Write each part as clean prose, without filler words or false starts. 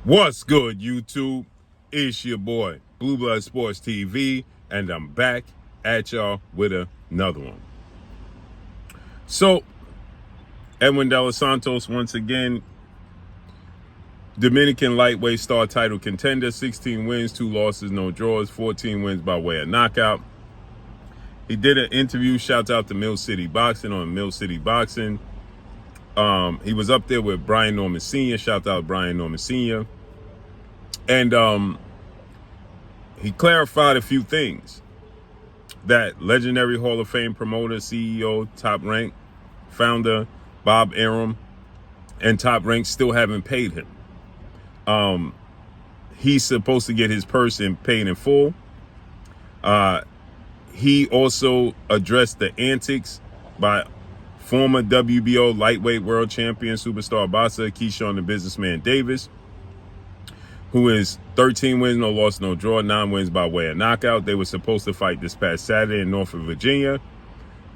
What's good, YouTube? It's your boy, Blue Blood Sports TV, and I'm back at y'all with another one. So, Edwin Santos, once again, Dominican lightweight star title contender, 16 wins, 2 losses, no draws, 14 wins by way of knockout. He did an interview, shout out to Mill City Boxing on Mill City Boxing. He was up there with Brian Norman Sr., shout out Brian Norman Sr., and he clarified a few things. That legendary Hall of Fame promoter, CEO, Top Rank, founder, Bob Arum, and Top Rank still haven't paid him. He's supposed to get his purse paid in full. He also addressed the antics by former WBO lightweight world champion, superstar boxer, Keyshawn the Businessman Davis, who is 13 wins, no loss, no draw, 9 wins by way of knockout. They were supposed to fight this past Saturday in Norfolk, Virginia.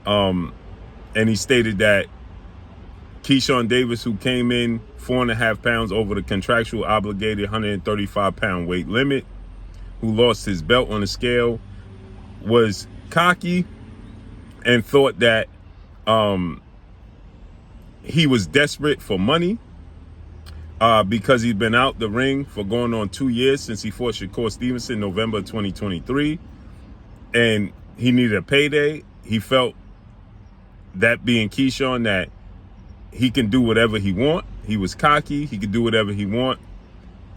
And he stated that Keyshawn Davis, who came in 4.5 pounds over the contractual obligated 135-pound weight limit, who lost his belt on the scale, was cocky and thought that he was desperate for money. Because he'd been out the ring for going on 2 years since he fought Shakur Stevenson November 2023, and he needed a payday. He felt, that being Keyshawn, that he can do whatever he want. He was cocky. He could do whatever he want,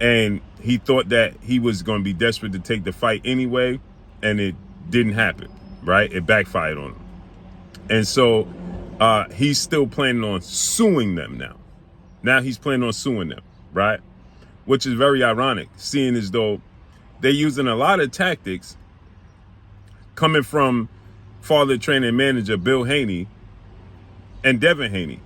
and he thought that he was going to be desperate to take the fight anyway, and it didn't happen. Right? It backfired on him, and so he's still planning on suing them now. Now he's planning on suing them, right? Which is very ironic, seeing as though they're using a lot of tactics coming from father, trainer, and manager Bill Haney and Devin Haney,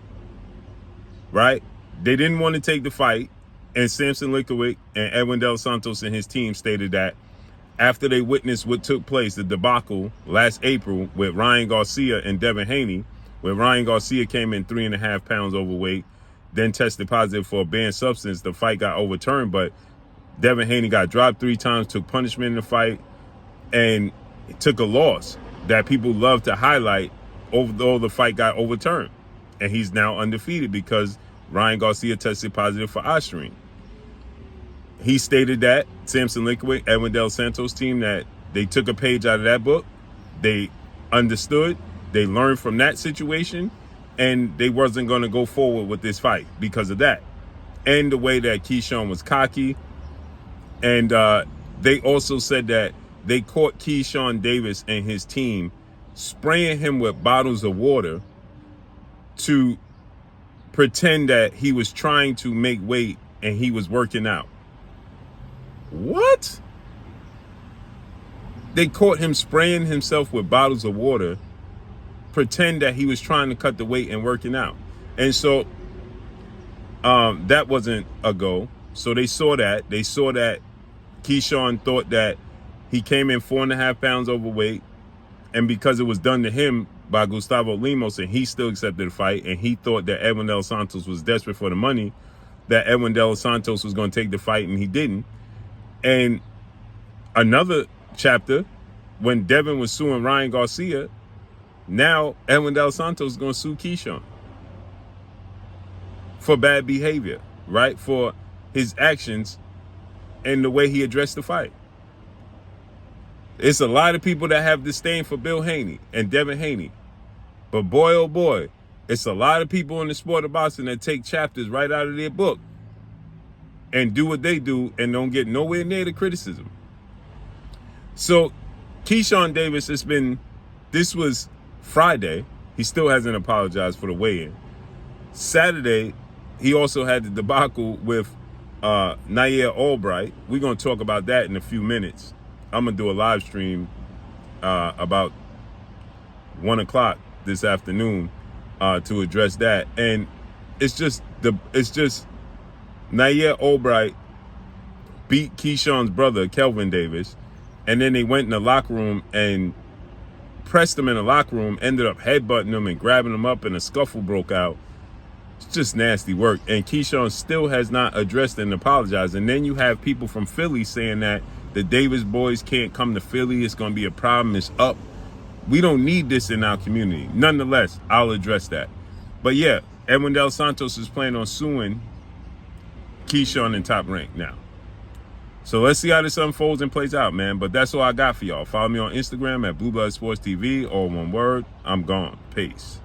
right? They didn't want to take the fight, and Samson Lickwick and Edwin Santos and his team stated that after they witnessed what took place, the debacle last April with Ryan Garcia and Devin Haney, where Ryan Garcia came in 3.5 pounds overweight, then tested positive for a banned substance. The fight got overturned, but Devin Haney got dropped 3 times, took punishment in the fight, and took a loss that people love to highlight, although the fight got overturned. And he's now undefeated because Ryan Garcia tested positive for Osterine. He stated that, Samson Lickwick, Edwin Santos team, that they took a page out of that book. They understood, they learned from that situation, and they wasn't going to go forward with this fight because of that. And the way that Keyshawn was cocky. And they also said that they caught Keyshawn Davis and his team spraying him with bottles of water to pretend that he was trying to make weight and he was working out. What? They caught him spraying himself with bottles of water, pretend that he was trying to cut the weight and working out. And so that wasn't a go. So they saw that. They saw that Keyshawn thought that he came in 4.5 pounds overweight, and because it was done to him by Gustavo Lemos, and he still accepted the fight, and he thought that Edwin Santos was desperate for the money, that Edwin Santos was going to take the fight, and he didn't. And another chapter, when Devin was suing Ryan Garcia, now Edwin Santos is going to sue Keyshawn for bad behavior, right? For his actions and the way he addressed the fight. It's a lot of people that have disdain for Bill Haney and Devin Haney. But boy, oh boy, it's a lot of people in the sport of boxing that take chapters right out of their book and do what they do and don't get nowhere near the criticism. So Keyshawn Davis, this was Friday. He still hasn't apologized for the weigh-in. Saturday, he also had the debacle with Nair Albright. We're going to talk about that in a few minutes. I'm going to do a live stream about 1 o'clock this afternoon to address that. And it's just Nair Albright beat Keyshawn's brother, Kelvin Davis, and then they went in the locker room and pressed him in the locker room, ended up headbutting him and grabbing him up, and a scuffle broke out. It's just nasty work. And Keyshawn still has not addressed and apologized. And then you have people from Philly saying that the Davis boys can't come to Philly. It's going to be a problem. It's up. We don't need this in our community. Nonetheless, I'll address that. But yeah, Edwin Santos is playing on Suing, Keyshawn in Top Rank now. So let's see how this unfolds and plays out, man. But that's all I got for y'all. Follow me on Instagram at Blue Blood Sports TV, all one word. I'm gone. Peace.